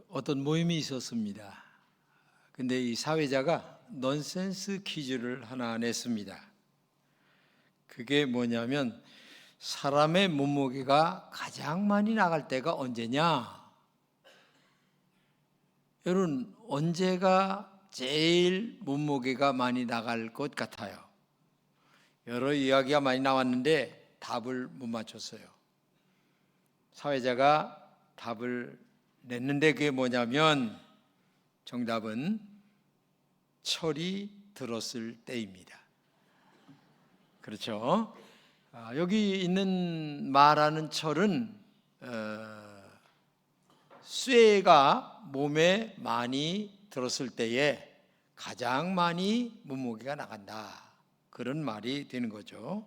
어떤 모임이 있었습니다. 근데 이 사회자가 넌센스 퀴즈를 하나 냈습니다. 그게 뭐냐면 사람의 몸무게가 가장 많이 나갈 때가 언제냐? 여러분, 언제가 제일 몸무게가 많이 나갈 것 같아요? 여러 이야기가 많이 나왔는데 답을 못 맞췄어요. 사회자가 답을 냈는데 그게 뭐냐면 정답은 철이 들었을 때입니다. 그렇죠? 여기 있는 말하는 철은 쇠가 몸에 많이 들었을 때에 가장 많이 몸무게가 나간다, 그런 말이 되는 거죠.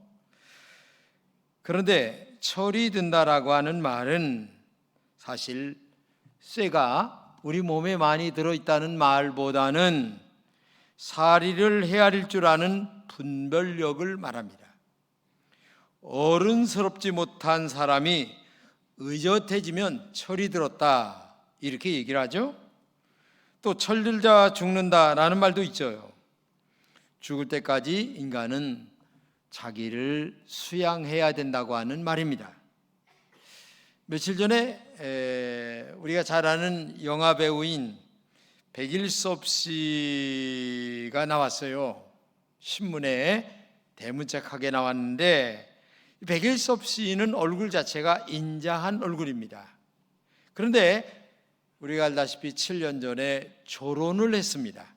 그런데 철이 든다라고 하는 말은 사실 쇠가 우리 몸에 많이 들어있다는 말보다는 사리를 헤아릴 줄 아는 분별력을 말합니다. 어른스럽지 못한 사람이 의젓해지면 철이 들었다, 이렇게 얘기를 하죠. 또 철들자 죽는다라는 말도 있죠. 죽을 때까지 인간은 자기를 수양해야 된다고 하는 말입니다. 며칠 전에 우리가 잘 아는 영화 배우인 백일섭 씨가 나왔어요. 신문에 대문짝하게 나왔는데 백일섭 씨는 얼굴 자체가 인자한 얼굴입니다. 그런데 우리가 알다시피 7년 전에 졸혼을 했습니다.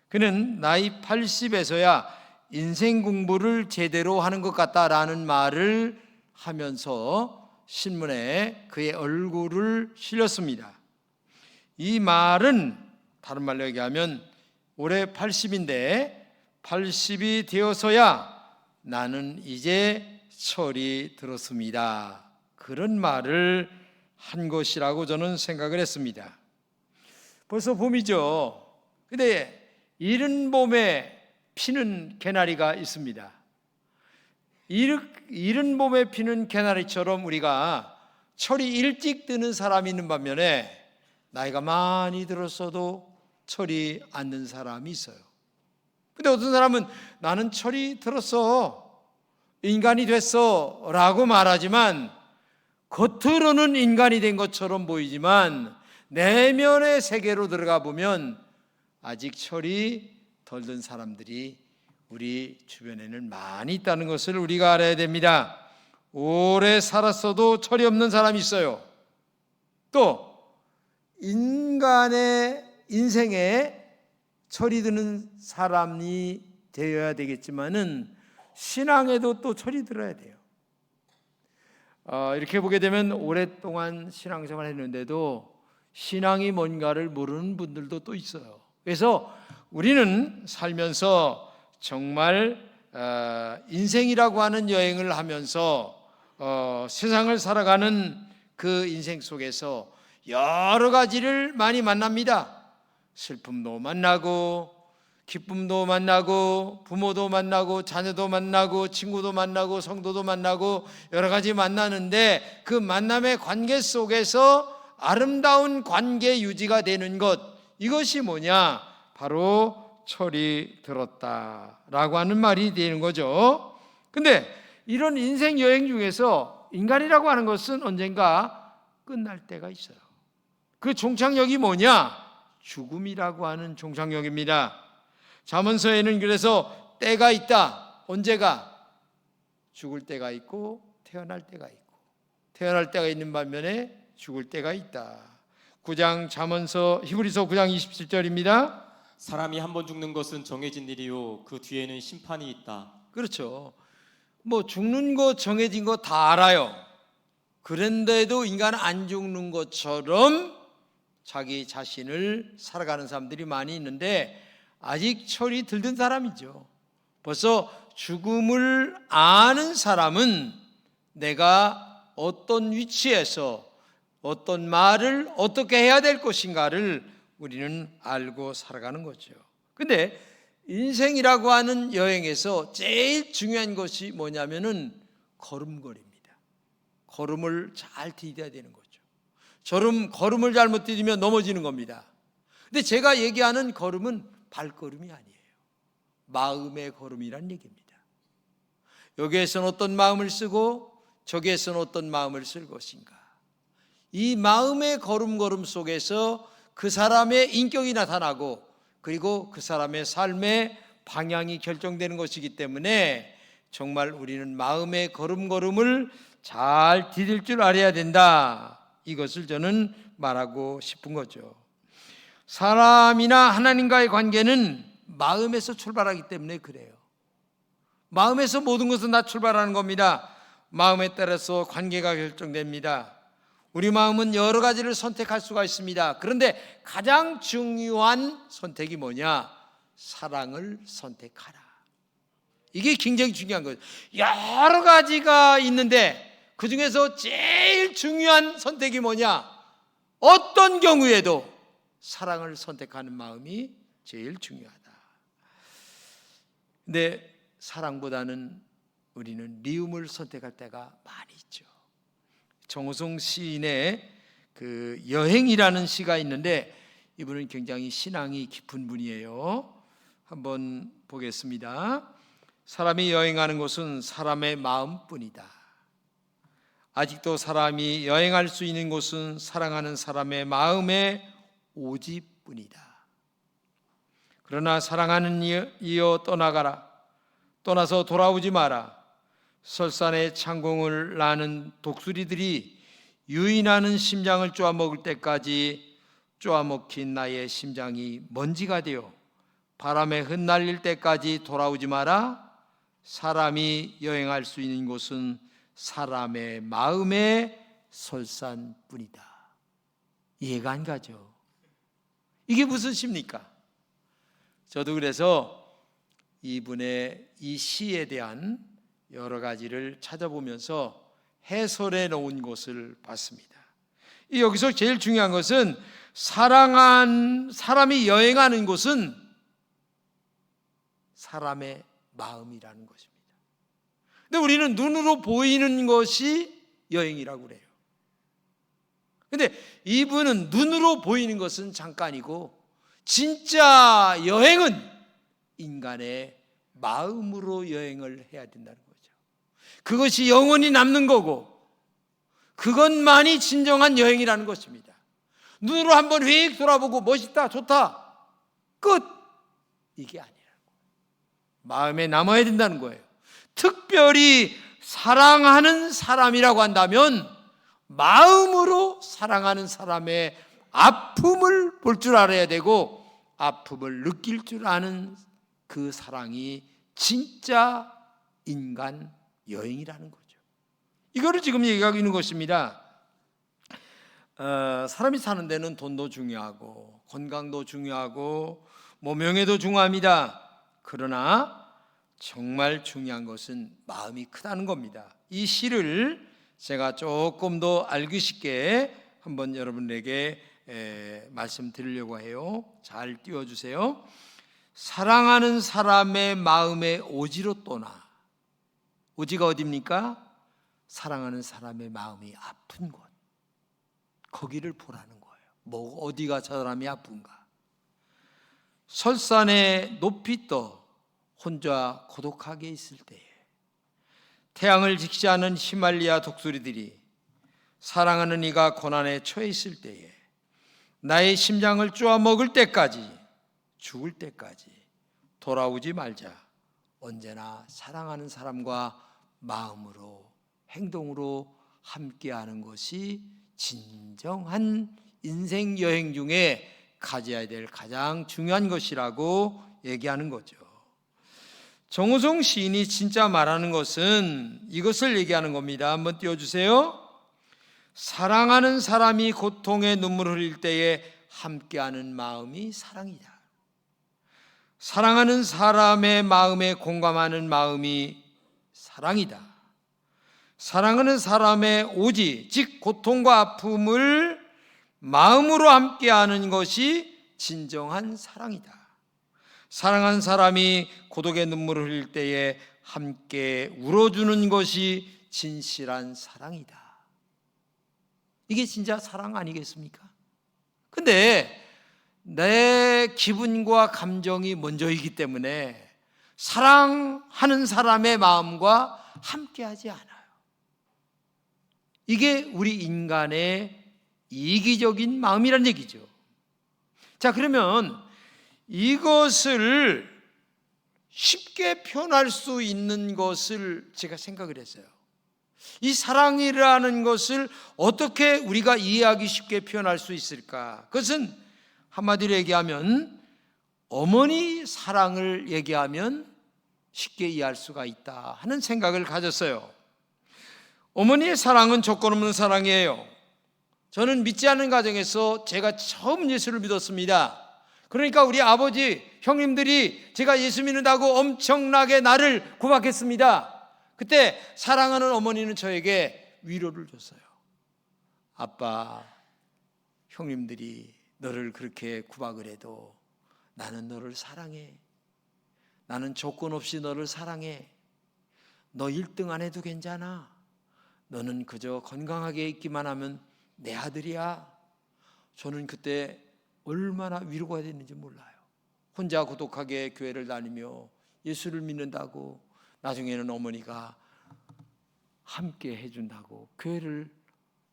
그는 나이 80에서야 인생 공부를 제대로 하는 것 같다라는 말을 하면서 신문에 그의 얼굴을 실렸습니다. 이 말은 다른 말로 얘기하면 올해 80인데 80이 되어서야 나는 이제 철이 들었습니다, 그런 말을 한 것이라고 저는 생각을 했습니다. 벌써 봄이죠. 근데 이른 봄에 피는 개나리가 있습니다. 이른 봄에 피는 개나리처럼 우리가 철이 일찍 드는 사람이 있는 반면에 나이가 많이 들었어도 철이 안 든 사람이 있어요. 근데 어떤 사람은 나는 철이 들었어, 인간이 됐어 라고 말하지만 겉으로는 인간이 된 것처럼 보이지만 내면의 세계로 들어가 보면 아직 철이 덜 든 사람들이 우리 주변에는 많이 있다는 것을 우리가 알아야 됩니다. 오래 살았어도 철이 없는 사람이 있어요. 또 인간의 인생에 철이 드는 사람이 되어야 되겠지만은 신앙에도 또 철이 들어야 돼요. 이렇게 보게 되면 오랫동안 신앙생활을 했는데도 신앙이 뭔가를 모르는 분들도 또 있어요. 그래서 우리는 살면서 정말 인생이라고 하는 여행을 하면서 세상을 살아가는 그 인생 속에서 여러 가지를 많이 만납니다. 슬픔도 만나고 기쁨도 만나고 부모도 만나고 자녀도 만나고 친구도 만나고 성도도 만나고 여러 가지 만나는데 그 만남의 관계 속에서 아름다운 관계 유지가 되는 것, 이것이 뭐냐? 바로 철이 들었다라고 하는 말이 되는 거죠. 근데 이런 인생 여행 중에서 인간이라고 하는 것은 언젠가 끝날 때가 있어요. 그 종착역이 뭐냐? 죽음이라고 하는 종착역입니다. 잠언서에는 그래서 때가 있다. 언제가? 죽을 때가 있고 태어날 때가 있고, 태어날 때가 있는 반면에 죽을 때가 있다. 9장 잠언서 히브리서 9장 27절입니다. 사람이 한 번 죽는 것은 정해진 일이요 그 뒤에는 심판이 있다. 그렇죠. 죽는 거 정해진 거 다 알아요. 그런데도 인간은 안 죽는 것처럼 자기 자신을 살아가는 사람들이 많이 있는데 아직 철이 들든 사람이죠. 벌써 죽음을 아는 사람은 내가 어떤 위치에서 어떤 말을 어떻게 해야 될 것인가를 우리는 알고 살아가는 거죠. 근데 인생이라고 하는 여행에서 제일 중요한 것이 뭐냐면은 걸음걸이입니다. 걸음을 잘 디뎌야 되는 거죠. 걸음을 잘못 디디면 넘어지는 겁니다. 근데 제가 얘기하는 걸음은 발걸음이 아니에요. 마음의 걸음이란 얘기입니다. 여기에서는 어떤 마음을 쓰고 저기에서는 어떤 마음을 쓸 것인가. 이 마음의 걸음 속에서 그 사람의 인격이 나타나고 그리고 그 사람의 삶의 방향이 결정되는 것이기 때문에 정말 우리는 마음의 걸음을 잘 디딜 줄 알아야 된다. 이것을 저는 말하고 싶은 거죠. 사람이나 하나님과의 관계는 마음에서 출발하기 때문에 그래요. 마음에서 모든 것은 다 출발하는 겁니다. 마음에 따라서 관계가 결정됩니다. 우리 마음은 여러 가지를 선택할 수가 있습니다. 그런데 가장 중요한 선택이 뭐냐? 사랑을 선택하라. 이게 굉장히 중요한 거예요. 여러 가지가 있는데 그 중에서 제일 중요한 선택이 뭐냐? 어떤 경우에도 사랑을 선택하는 마음이 제일 중요하다. 근데 사랑보다는 우리는 미움을 선택할 때가 많이 있죠. 정호성 시인의 그 여행이라는 시가 있는데 이분은 굉장히 신앙이 깊은 분이에요. 한번 보겠습니다. 사람이 여행하는 곳은 사람의 마음뿐이다. 아직도 사람이 여행할 수 있는 곳은 사랑하는 사람의 마음의 오지뿐이다. 그러나 사랑하는 이여 떠나가라. 떠나서 돌아오지 마라. 설산의 창공을 나는 독수리들이 유인하는 심장을 쪼아먹을 때까지 쪼아먹힌 나의 심장이 먼지가 되어 바람에 흩날릴 때까지 돌아오지 마라. 사람이 여행할 수 있는 곳은 사람의 마음의 설산뿐이다. 이해가 안 가죠? 이게 무슨 시입니까? 저도 그래서 이분의 이 시에 대한 여러 가지를 찾아보면서 해설해 놓은 것을 봤습니다. 여기서 제일 중요한 것은 사람이 여행하는 곳은 사람의 마음이라는 것입니다. 근데 우리는 눈으로 보이는 것이 여행이라고 그래요. 근데 이분은 눈으로 보이는 것은 잠깐이고 진짜 여행은 인간의 마음으로 여행을 해야 된다는 거죠. 그것이 영원히 남는 거고 그것만이 진정한 여행이라는 것입니다. 눈으로 한번 휙 돌아보고 멋있다, 좋다, 끝! 이게 아니라는 거예요. 마음에 남아야 된다는 거예요. 특별히 사랑하는 사람이라고 한다면 마음으로 사랑하는 사람의 아픔을 볼 줄 알아야 되고 아픔을 느낄 줄 아는 그 사랑이 진짜 인간 여행이라는 거죠. 이거를 지금 얘기하고 있는 것입니다. 사람이 사는 데는 돈도 중요하고 건강도 중요하고 명예도 중요합니다. 그러나 정말 중요한 것은 마음이 크다는 겁니다. 이 시를 제가 조금 더 알기 쉽게 한번 여러분에게 말씀드리려고 해요. 잘 띄워주세요. 사랑하는 사람의 마음의 오지로 떠나. 오지가 어디입니까? 사랑하는 사람의 마음이 아픈 곳. 거기를 보라는 거예요. 어디가 저 사람이 아픈가? 설산에 높이 떠 혼자 고독하게 있을 때에 태양을 직시하는 히말리아 독수리들이 사랑하는 이가 고난에 처해 있을 때에 나의 심장을 쪼아 먹을 때까지 죽을 때까지 돌아오지 말자. 언제나 사랑하는 사람과 마음으로 행동으로 함께하는 것이 진정한 인생 여행 중에 가져야 될 가장 중요한 것이라고 얘기하는 거죠. 정호성 시인이 진짜 말하는 것은 이것을 얘기하는 겁니다. 한번 띄워주세요. 사랑하는 사람이 고통의 눈물을 흘릴 때에 함께하는 마음이 사랑이다. 사랑하는 사람의 마음에 공감하는 마음이 사랑이다. 사랑하는 사람의 오지, 즉 고통과 아픔을 마음으로 함께하는 것이 진정한 사랑이다. 사랑하는 사람이 고독의 눈물을 흘릴 때에 함께 울어주는 것이 진실한 사랑이다. 이게 진짜 사랑 아니겠습니까? 근데 내 기분과 감정이 먼저이기 때문에 사랑하는 사람의 마음과 함께하지 않아요. 이게 우리 인간의 이기적인 마음이란 얘기죠. 자, 그러면 이것을 쉽게 표현할 수 있는 것을 제가 생각을 했어요. 이 사랑이라는 것을 어떻게 우리가 이해하기 쉽게 표현할 수 있을까? 그것은 한마디로 얘기하면 어머니 사랑을 얘기하면 쉽게 이해할 수가 있다 하는 생각을 가졌어요. 어머니의 사랑은 조건 없는 사랑이에요. 저는 믿지 않는 가정에서 제가 처음 예수를 믿었습니다. 그러니까 우리 아버지, 형님들이 제가 예수 믿는다고 엄청나게 나를 구박했습니다. 그때 사랑하는 어머니는 저에게 위로를 줬어요. 아빠, 형님들이 너를 그렇게 구박을 해도 나는 너를 사랑해. 나는 조건 없이 너를 사랑해. 너 1등 안 해도 괜찮아. 너는 그저 건강하게 있기만 하면 내 아들이야. 저는 그때 얼마나 위로가 됐는지 몰라요. 혼자 고독하게 교회를 다니며 예수를 믿는다고 나중에는 어머니가 함께 해준다고 교회를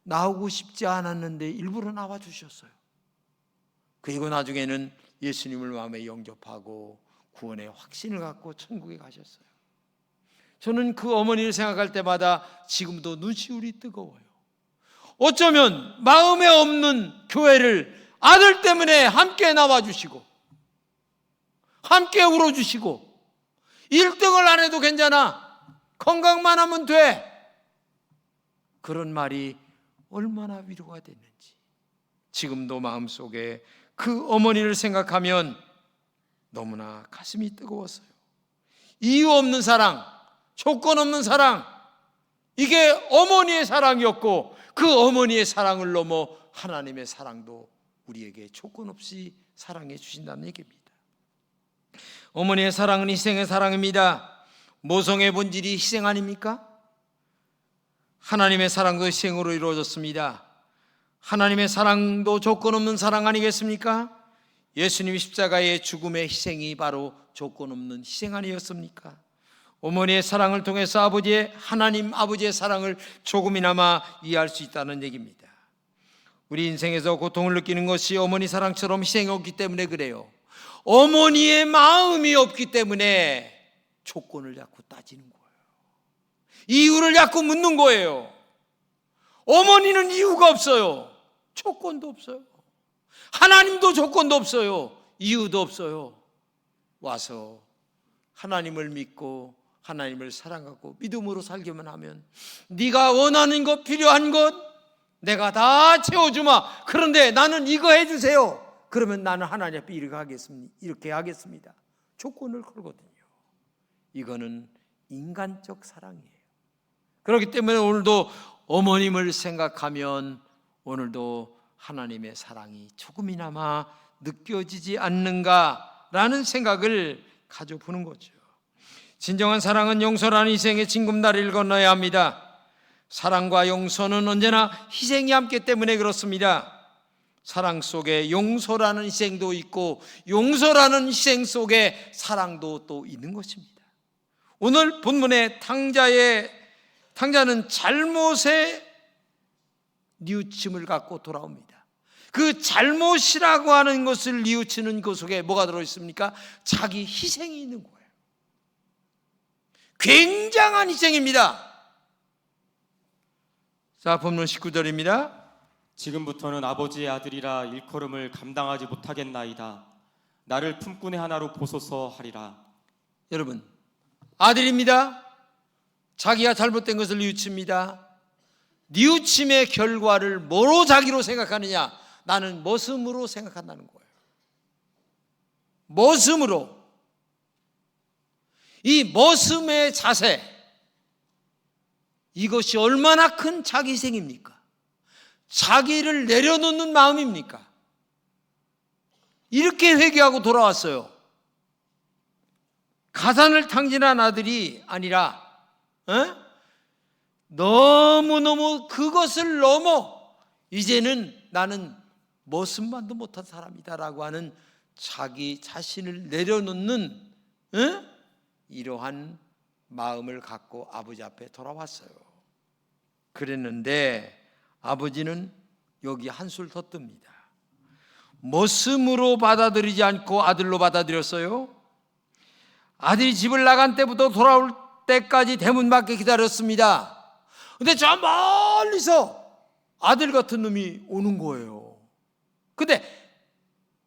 나오고 싶지 않았는데 일부러 나와 주셨어요. 그리고 나중에는 예수님을 마음에 영접하고 구원의 확신을 갖고 천국에 가셨어요. 저는 그 어머니를 생각할 때마다 지금도 눈시울이 뜨거워요. 어쩌면 마음에 없는 교회를 아들 때문에 함께 나와주시고 함께 울어주시고 1등을 안 해도 괜찮아. 건강만 하면 돼. 그런 말이 얼마나 위로가 됐는지 지금도 마음속에 그 어머니를 생각하면 너무나 가슴이 뜨거웠어요. 이유 없는 사랑, 조건 없는 사랑, 이게 어머니의 사랑이었고 그 어머니의 사랑을 넘어 하나님의 사랑도 우리에게 조건 없이 사랑해 주신다는 얘기입니다. 어머니의 사랑은 희생의 사랑입니다. 모성의 본질이 희생 아닙니까? 하나님의 사랑도 희생으로 이루어졌습니다. 하나님의 사랑도 조건 없는 사랑 아니겠습니까? 예수님이 십자가의 죽음의 희생이 바로 조건 없는 희생 아니었습니까? 어머니의 사랑을 통해서 하나님 아버지의 사랑을 조금이나마 이해할 수 있다는 얘기입니다. 우리 인생에서 고통을 느끼는 것이 어머니 사랑처럼 희생이 없기 때문에 그래요. 어머니의 마음이 없기 때문에 조건을 자꾸 따지는 거예요. 이유를 자꾸 묻는 거예요. 어머니는 이유가 없어요. 조건도 없어요. 하나님도 조건도 없어요. 이유도 없어요. 와서 하나님을 믿고 하나님을 사랑하고 믿음으로 살기만 하면 네가 원하는 것, 필요한 것 내가 다 채워주마. 그런데 나는 이거 해주세요. 그러면 나는 하나님 앞에 이렇게 하겠습니다. 조건을 걸거든요. 이거는 인간적 사랑이에요. 그렇기 때문에 오늘도 어머님을 생각하면 오늘도 하나님의 사랑이 조금이나마 느껴지지 않는가라는 생각을 가져보는 거죠. 진정한 사랑은 용서라는 희생의 징검다리를 건너야 합니다. 사랑과 용서는 언제나 희생이 함께 때문에 그렇습니다. 사랑 속에 용서라는 희생도 있고 용서라는 희생 속에 사랑도 또 있는 것입니다. 오늘 본문의 탕자는 잘못의 뉘우침을 갖고 돌아옵니다. 그 잘못이라고 하는 것을 뉘우치는 그 속에 뭐가 들어있습니까? 자기 희생이 있는 거예요. 굉장한 희생입니다. 자, 본문 19절입니다. 지금부터는 아버지의 아들이라 일컬음을 감당하지 못하겠나이다. 나를 품꾼의 하나로 보소서 하리라. 여러분, 아들입니다. 자기가 잘못된 것을 뉘우칩니다. 뉘우침의 결과를 뭐로 자기로 생각하느냐? 나는 머슴으로 생각한다는 거예요. 머슴으로. 이 머슴의 자세, 이것이 얼마나 큰 자기희생입니까? 자기를 내려놓는 마음입니까? 이렇게 회개하고 돌아왔어요. 가산을 탕진한 아들이 아니라 너무너무 그것을 넘어 이제는 나는 머슴만도 못한 사람이다라고 하는 자기 자신을 내려놓는 이러한 마음을 갖고 아버지 앞에 돌아왔어요. 그랬는데 아버지는 여기 한술 더 뜹니다. 머슴으로 받아들이지 않고 아들로 받아들였어요. 아들이 집을 나간 때부터 돌아올 때까지 대문 밖에 기다렸습니다. 근데 저 멀리서 아들 같은 놈이 오는 거예요. 근데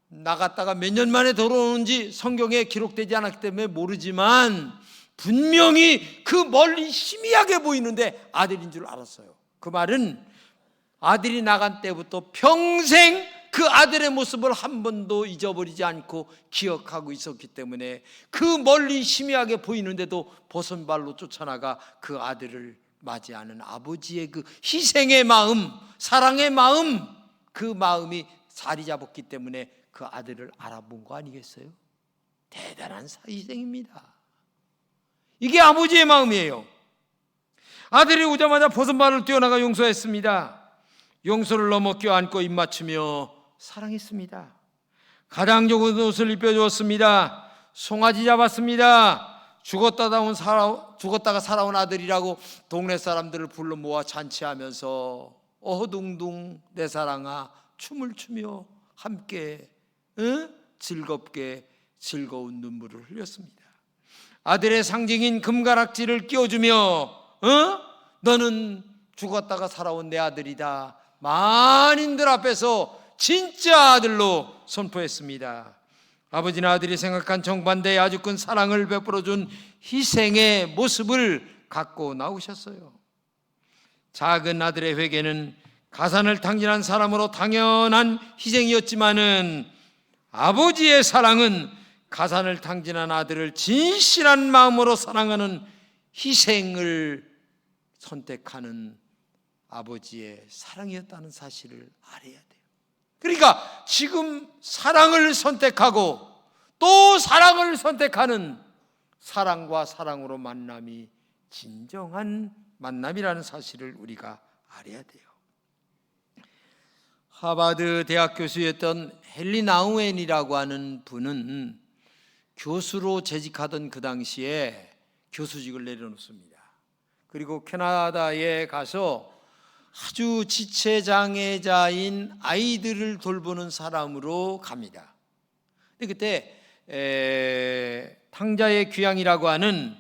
나갔다가 몇 년 만에 돌아오는지 성경에 기록되지 않았기 때문에 모르지만 분명히 그 멀리 희미하게 보이는데 아들인 줄 알았어요. 그 말은 아들이 나간 때부터 평생 그 아들의 모습을 한 번도 잊어버리지 않고 기억하고 있었기 때문에 그 멀리 희미하게 보이는데도 버선발로 쫓아나가 그 아들을 맞이하는 아버지의 그 희생의 마음, 사랑의 마음, 그 마음이 자리 잡았기 때문에 그 아들을 알아본 거 아니겠어요? 대단한 희생입니다. 이게 아버지의 마음이에요. 아들이 오자마자 버선발을 뛰어나가 용서했습니다. 용서를 넘어 껴안고 입맞추며 사랑했습니다. 가장 좋은 옷을 입혀주었습니다. 송아지 잡았습니다. 죽었다가 살아온 아들이라고 동네 사람들을 불러 모아 잔치하면서 어흥둥 내 사랑아 춤을 추며 함께 즐겁게 즐거운 눈물을 흘렸습니다. 아들의 상징인 금가락지를 끼워주며 너는 죽었다가 살아온 내 아들이다. 만인들 앞에서 진짜 아들로 선포했습니다. 아버지나 아들이 생각한 정반대의 아주 큰 사랑을 베풀어준 희생의 모습을 갖고 나오셨어요. 작은 아들의 회개는 가산을 탕진한 사람으로 당연한 희생이었지만은 아버지의 사랑은 가산을 탕진한 아들을 진실한 마음으로 사랑하는 희생을 선택하는 아버지의 사랑이었다는 사실을 알아야 돼요. 그러니까 지금 사랑을 선택하고 또 사랑을 선택하는 사랑과 사랑으로 만남이 진정한 만남이라는 사실을 우리가 알아야 돼요. 하버드 대학 교수였던 헨리 나우엔이라고 하는 분은 교수로 재직하던 그 당시에 교수직을 내려놓습니다. 그리고 캐나다에 가서 아주 지체장애자인 아이들을 돌보는 사람으로 갑니다. 근데 그때 탕자의 귀향이라고 하는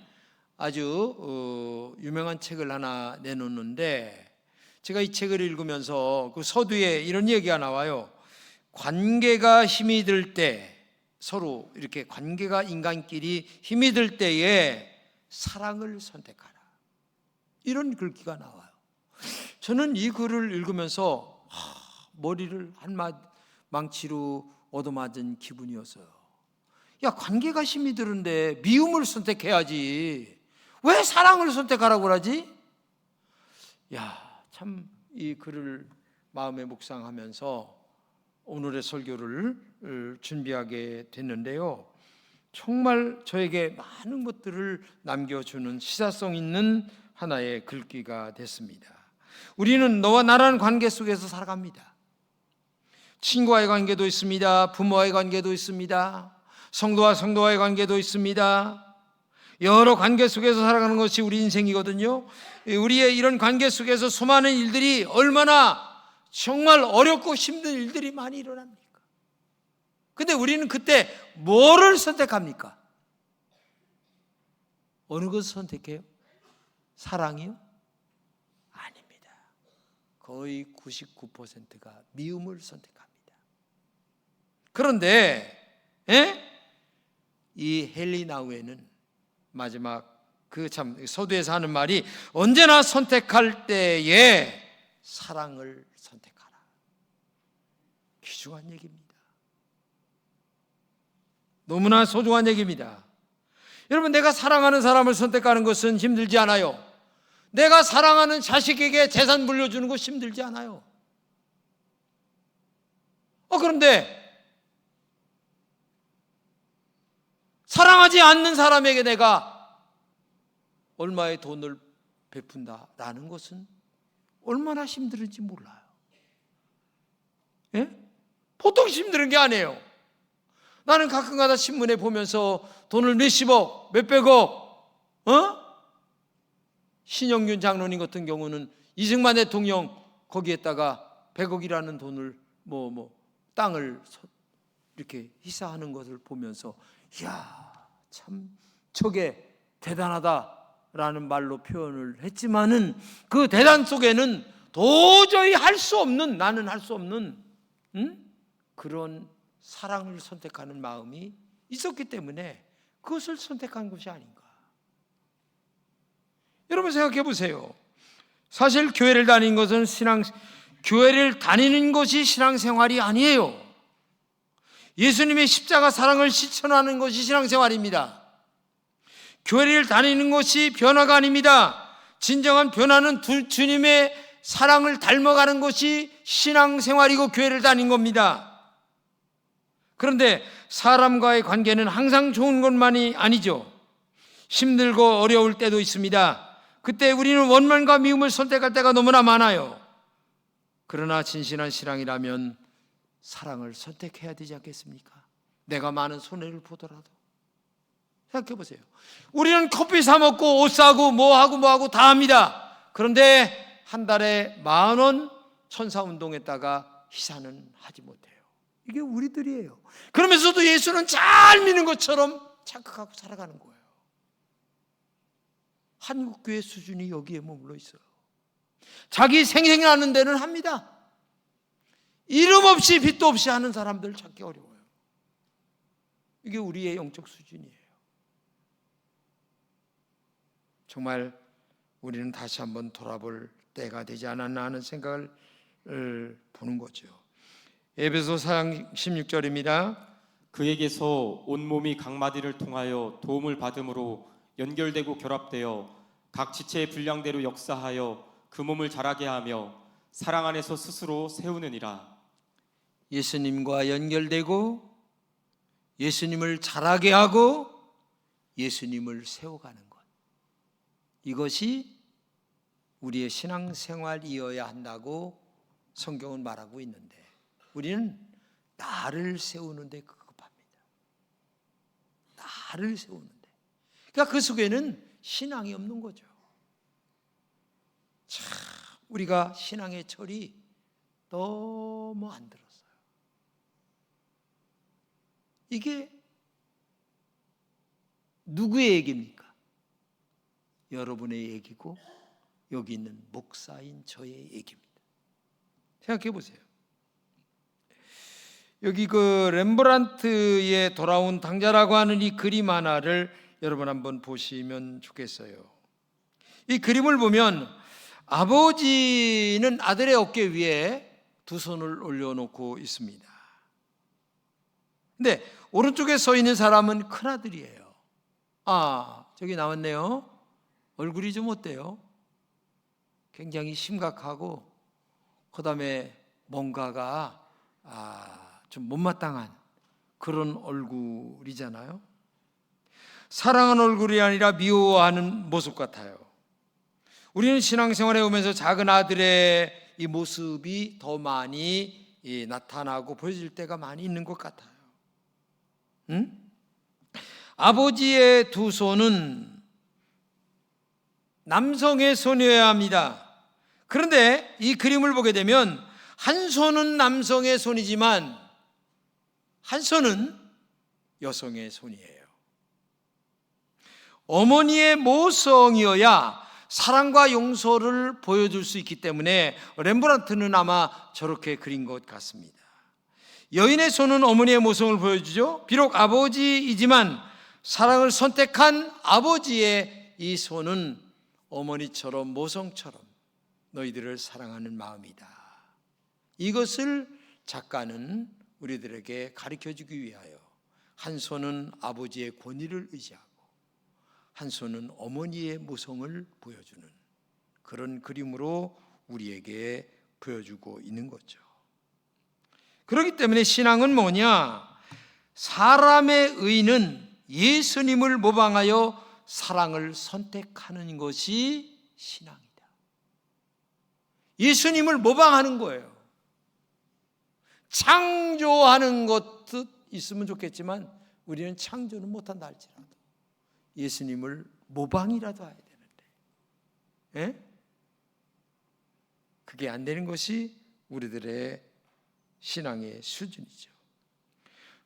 아주 유명한 책을 하나 내놓는데 제가 이 책을 읽으면서 그 서두에 이런 얘기가 나와요. 관계가 힘이 들 때, 서로 이렇게 관계가 인간끼리 힘이 들 때에 사랑을 선택하라, 이런 글귀가 나와요. 저는 이 글을 읽으면서 머리를 망치로 얻어맞은 기분이었어요. 야, 관계가 힘이 드는데 미움을 선택해야지 왜 사랑을 선택하라고 그러지? 야, 참 이 글을 마음에 묵상하면서 오늘의 설교를 준비하게 됐는데요. 정말 저에게 많은 것들을 남겨주는 시사성 있는 하나의 글귀가 됐습니다. 우리는 너와 나라는 관계 속에서 살아갑니다. 친구와의 관계도 있습니다. 부모와의 관계도 있습니다. 성도와 성도와의 관계도 있습니다. 여러 관계 속에서 살아가는 것이 우리 인생이거든요. 우리의 이런 관계 속에서 수많은 일들이 얼마나 정말 어렵고 힘든 일들이 많이 일어납니까? 근데 우리는 그때 뭐를 선택합니까? 어느 것을 선택해요? 사랑이요? 아닙니다. 거의 99%가 미움을 선택합니다. 그런데 이 헨리 나우엔은 마지막 그 참 서두에서 하는 말이 언제나 선택할 때에 사랑을 선택하라. 귀중한 얘기입니다. 너무나 소중한 얘기입니다. 여러분, 내가 사랑하는 사람을 선택하는 것은 힘들지 않아요. 내가 사랑하는 자식에게 재산 물려주는 것 힘들지 않아요. 그런데 사랑하지 않는 사람에게 내가 얼마의 돈을 베푼다라는 것은 얼마나 힘들은지 몰라요. 보통 힘든 게 아니에요. 나는 가끔가다 신문에 보면서 돈을 몇십억, 몇백억, 신영균 장로님 같은 경우는 이승만 대통령 거기에다가 100억이라는 돈을 땅을 이렇게 희사하는 것을 보면서 이야, 참 저게 대단하다라는 말로 표현을 했지만은 그 대단 속에는 도저히 할 수 없는, 나는 할 수 없는 그런 사랑을 선택하는 마음이 있었기 때문에 그것을 선택한 것이 아닌가. 여러분 생각해 보세요. 사실 교회를 다니는 것은 교회를 다니는 것이 신앙생활이 아니에요. 예수님의 십자가 사랑을 실천하는 것이 신앙생활입니다. 교회를 다니는 것이 변화가 아닙니다. 진정한 변화는 주님의 사랑을 닮아가는 것이 신앙생활이고 교회를 다닌 겁니다. 그런데 사람과의 관계는 항상 좋은 것만이 아니죠. 힘들고 어려울 때도 있습니다. 그때 우리는 원망과 미움을 선택할 때가 너무나 많아요. 그러나 진실한 신앙이라면 사랑을 선택해야 되지 않겠습니까? 내가 많은 손해를 보더라도. 생각해 보세요. 우리는 커피 사 먹고 옷 사고 뭐하고 다 합니다. 그런데 한 달에 10,000원 천사운동했다가 희사는 하지 못해요. 이게 우리들이에요. 그러면서도 예수는 잘 믿는 것처럼 착각하고 살아가는 거예요. 한국교회 수준이 여기에 머물러 있어요. 자기 생생하는 데는 합니다. 이름 없이 빚도 없이 하는 사람들 찾기 어려워요. 이게 우리의 영적 수준이에요. 정말 우리는 다시 한번 돌아볼 때가 되지 않았나 하는 생각을 보는 거죠. 에베소 4장 16절입니다. 그에게서 온몸이 각 마디를 통하여 도움을 받음으로 연결되고 결합되어 각 지체의 분량대로 역사하여 그 몸을 자라게 하며 사랑 안에서 스스로 세우느니라. 예수님과 연결되고 예수님을 자라게 하고 예수님을 세워가는 것, 이것이 우리의 신앙생활이어야 한다고 성경은 말하고 있는데 우리는 나를 세우는데 급합니다. 나를 세우는데. 그러니까 그 속에는 신앙이 없는 거죠. 참 우리가 신앙의 철이 너무 안 들었어요. 이게 누구의 얘기입니까? 여러분의 얘기고 여기 있는 목사인 저의 얘기입니다. 생각해 보세요. 여기 그 렘브란트의 돌아온 당자라고 하는 이 그림 하나를 여러분 한번 보시면 좋겠어요. 이 그림을 보면 아버지는 아들의 어깨 위에 두 손을 올려놓고 있습니다. 근데 오른쪽에 서 있는 사람은 큰아들이에요. 저기 나왔네요. 얼굴이 좀 어때요? 굉장히 심각하고 그 다음에 뭔가가 좀 못마땅한 그런 얼굴이잖아요. 사랑하는 얼굴이 아니라 미워하는 모습 같아요. 우리는 신앙생활에 오면서 작은 아들의 이 모습이 더 많이 나타나고 보여질 때가 많이 있는 것 같아요. 아버지의 두 손은 남성의 손이어야 합니다. 그런데 이 그림을 보게 되면 한 손은 남성의 손이지만 한 손은 여성의 손이에요. 어머니의 모성이어야 사랑과 용서를 보여줄 수 있기 때문에 렘브란트는 아마 저렇게 그린 것 같습니다. 여인의 손은 어머니의 모성을 보여주죠. 비록 아버지이지만 사랑을 선택한 아버지의 이 손은 어머니처럼 모성처럼 너희들을 사랑하는 마음이다. 이것을 작가는 우리들에게 가르쳐주기 위하여 한 손은 아버지의 권위를 의지하고 한 손은 어머니의 모성을 보여주는 그런 그림으로 우리에게 보여주고 있는 거죠. 그렇기 때문에 신앙은 뭐냐? 사람의 의는 예수님을 모방하여 사랑을 선택하는 것이 신앙이다. 예수님을 모방하는 거예요. 창조하는 것도 있으면 좋겠지만 우리는 창조는 못한다 할지라도 예수님을 모방이라도 해야 되는데, 예? 그게 안 되는 것이 우리들의 신앙의 수준이죠.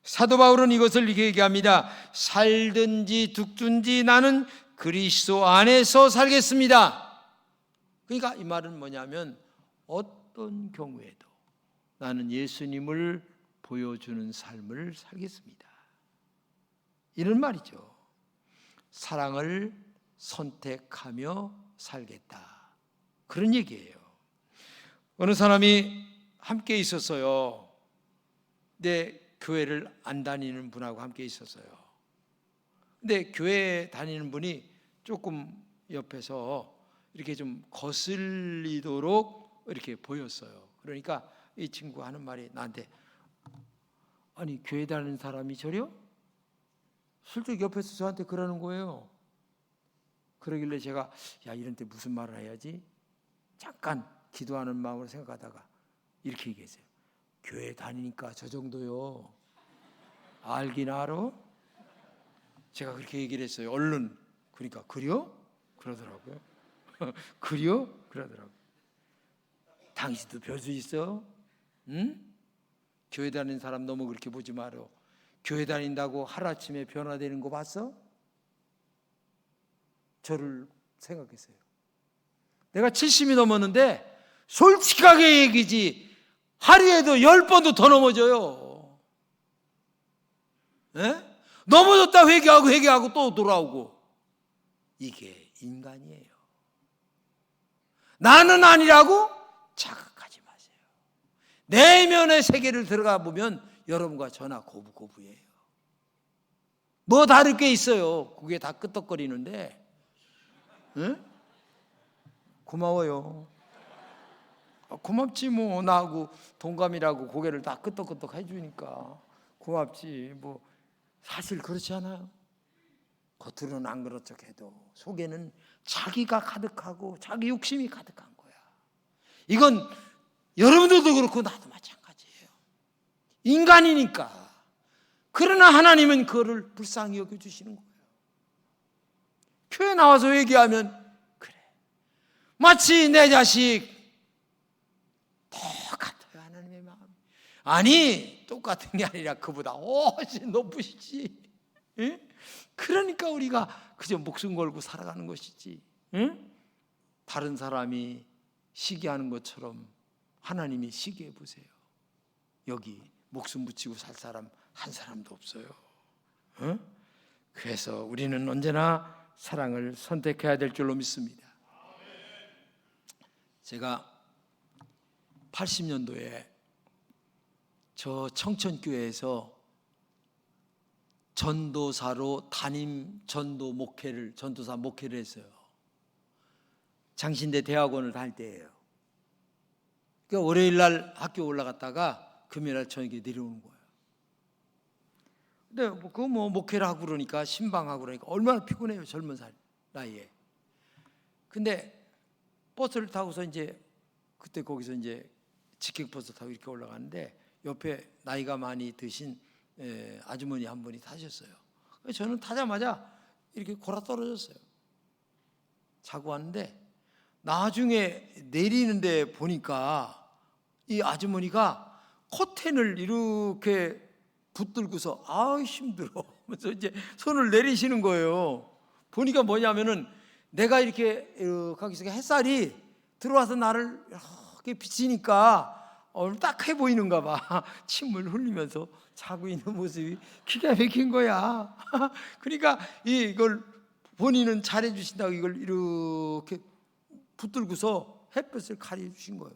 사도 바울은 이것을 이렇게 얘기합니다. 살든지 죽든지 나는 그리스도 안에서 살겠습니다. 그러니까 이 말은 뭐냐면 어떤 경우에도 나는 예수님을 보여주는 삶을 살겠습니다. 이런 말이죠. 사랑을 선택하며 살겠다. 그런 얘기예요. 어느 사람이 함께 있었어요. 근데 교회를 안 다니는 분하고 함께 있었어요. 근데 교회 다니는 분이 조금 옆에서 이렇게 좀 거슬리도록 이렇게 보였어요. 그러니까 이 친구가 하는 말이 나한테, 아니 교회 다니는 사람이 저래요? 슬쩍 옆에서 저한테 그러는 거예요. 그러길래 제가 야 이런 때 무슨 말을 해야지? 잠깐 기도하는 마음으로 생각하다가 이렇게 얘기했어요. 교회 다니니까 저 정도요. 알긴 알아? 제가 그렇게 얘기를 했어요. 얼른. 그러니까 그래요? 그러더라고요. 그래요? 그러더라고요. 당신도 별 수 있어? 응? 교회 다니는 사람 너무 그렇게 보지 마라. 교회 다닌다고 하루아침에 변화되는 거 봤어? 저를 생각했어요. 내가 70이 넘었는데 솔직하게 얘기지 하루에도 10번도 더 넘어져요. 예? 넘어졌다 회개하고 또 돌아오고. 이게 인간이에요. 나는 아니라고 자각하지 마세요. 내면의 세계를 들어가 보면 여러분과 저나 고부고부예요. 뭐 다를 게 있어요. 그게 다 끄떡거리는데. 응? 고마워요. 고맙지 뭐. 나하고 동감이라고 고개를 다 끄떡끄떡 해주니까 고맙지 뭐. 사실 그렇지 않아요? 겉으로는 안 그런 척해도 속에는 자기가 가득하고 자기 욕심이 가득한 거야. 이건 여러분들도 그렇고 나도 마찬가지예요. 인간이니까. 그러나 하나님은 그거를 불쌍히 여겨주시는 거예요. 교회 나와서 얘기하면 그래 마치 내 자식 똑같아요. 하나님의 마음. 아니 똑같은 게 아니라 그보다 훨씬 높으시지. 예? 그러니까 우리가 그저 목숨 걸고 살아가는 것이지. 예? 다른 사람이 시기하는 것처럼 하나님이 시기해 보세요. 여기 목숨 붙이고 살 사람 한 사람도 없어요. 예? 그래서 우리는 언제나 사랑을 선택해야 될 줄로 믿습니다. 제가 80년도에 저 청천교회에서 전도사로 담임 전도사 목회를 했어요. 장신대 대학원을 다닐 때예요. 그러니까 월요일 날 학교 올라갔다가 금요일 날 저녁에 내려오는 거예요. 근데 그 목회를 하고 그러니까 신방하고 그러니까 얼마나 피곤해요. 젊은 나이에. 근데 버스를 타고서 이제 그때 거기서 이제 직행버스 타고 이렇게 올라가는데 옆에 나이가 많이 드신 아주머니 한 분이 타셨어요. 저는 타자마자 이렇게 골아 떨어졌어요. 자고 왔는데 나중에 내리는데 보니까 이 아주머니가 커튼을 이렇게 붙들고서 힘들어 하면서 이제 손을 내리시는 거예요. 보니까 뭐냐면은 내가 이렇게 거기서 햇살이 들어와서 나를 이렇게 비치니까 딱해 보이는가 봐. 침을 흘리면서 자고 있는 모습이 기가 막힌 거야. 그러니까 이걸 본인은 잘해 주신다고 이걸 이렇게 붙들고서 햇볕을 가려 주신 거예요.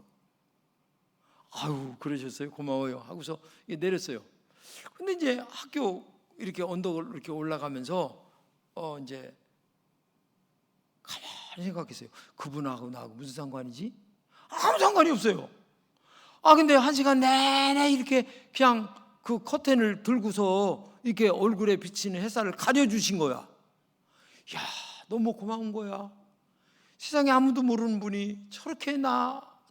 아유 그러셨어요. 고마워요 하고서 내렸어요. 근데 이제 학교 이렇게 언덕을 이렇게 올라가면서 이제 가만히 생각했어요. 그분하고 나하고 무슨 상관이지? 아무 상관이 없어요. 근데 1시간 내내 이렇게 그냥 그 커튼을 들고서 이렇게 얼굴에 비치는 햇살을 가려주신 거야. 야, 너무 고마운 거야. 세상에 아무도 모르는 분이 저렇게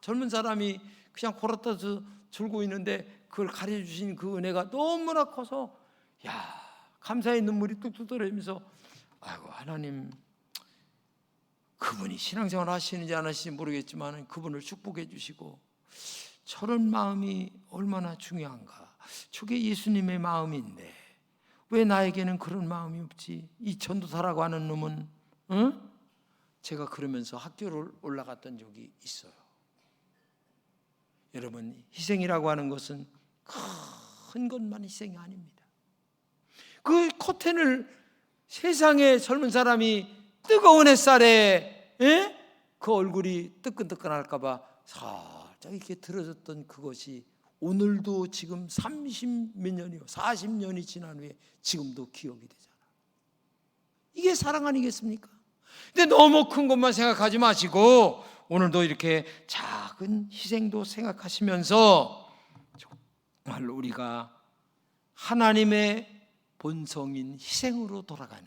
젊은 사람이 그냥 골아떠서 졸고 있는데 그걸 가르쳐 주신 그 은혜가 너무나 커서 감사의 눈물이 뚝뚝 떨어지면서 아이고 하나님, 그분이 신앙생활 하시는지 안 하시는지 모르겠지만 그분을 축복해 주시고 저런 마음이 얼마나 중요한가. 저게 예수님의 마음인데 왜 나에게는 그런 마음이 없지? 이 전도사라고 하는 놈은 제가 그러면서 학교를 올라갔던 적이 있어요. 여러분, 희생이라고 하는 것은 큰 것만 희생이 아닙니다. 그 커튼을 세상에 젊은 사람이 뜨거운 햇살에 그 얼굴이 뜨끈뜨끈할까 봐 살짝 이렇게 들어졌던 그것이 오늘도 지금 30몇 년이요 40년이 지난 후에 지금도 기억이 되잖아. 이게 사랑 아니겠습니까? 근데 너무 큰 것만 생각하지 마시고 오늘도 이렇게 작은 희생도 생각하시면서 정말 우리가 하나님의 본성인 희생으로 돌아가는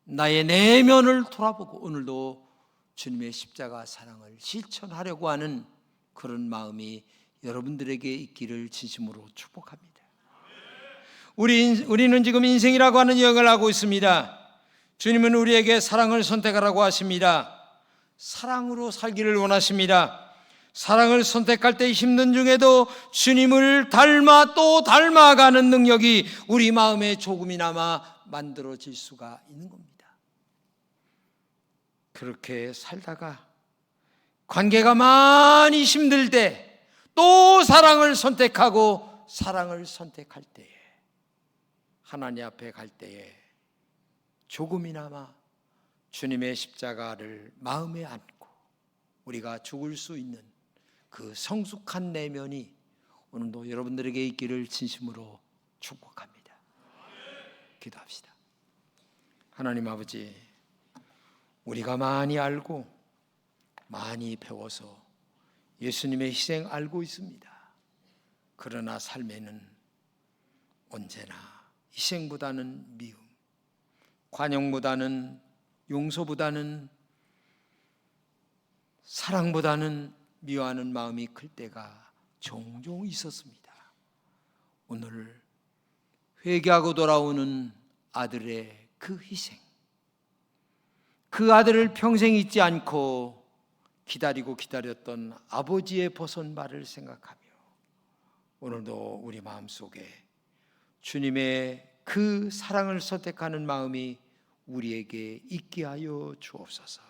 나의 내면을 돌아보고 오늘도 주님의 십자가 사랑을 실천하려고 하는 그런 마음이 여러분들에게 있기를 진심으로 축복합니다. 우리는 지금 인생이라고 하는 여행을 하고 있습니다. 주님은 우리에게 사랑을 선택하라고 하십니다. 사랑으로 살기를 원하십니다. 사랑을 선택할 때 힘든 중에도 주님을 닮아 또 닮아가는 능력이 우리 마음에 조금이나마 만들어질 수가 있는 겁니다. 그렇게 살다가 관계가 많이 힘들 때 또 사랑을 선택하고 사랑을 선택할 때에 하나님 앞에 갈 때에 조금이나마 주님의 십자가를 마음에 안고 우리가 죽을 수 있는 그 성숙한 내면이 오늘도 여러분들에게 있기를 진심으로 축복합니다. 기도합시다. 하나님 아버지, 우리가 많이 알고 많이 배워서 예수님의 희생 알고 있습니다. 그러나 삶에는 언제나 희생보다는 미움, 관용보다는 용서보다는 사랑보다는 미워하는 마음이 클 때가 종종 있었습니다. 오늘 회개하고 돌아오는 아들의 그 희생, 그 아들을 평생 잊지 않고 기다렸던 아버지의 벗은 발을 생각하며 오늘도 우리 마음속에 주님의 그 사랑을 선택하는 마음이 우리에게 있게 하여 주옵소서.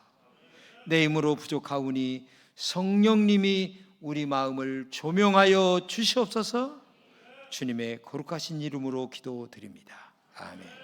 내 힘으로 부족하오니 성령님이 우리 마음을 조명하여 주시옵소서. 주님의 거룩하신 이름으로 기도드립니다. 아멘.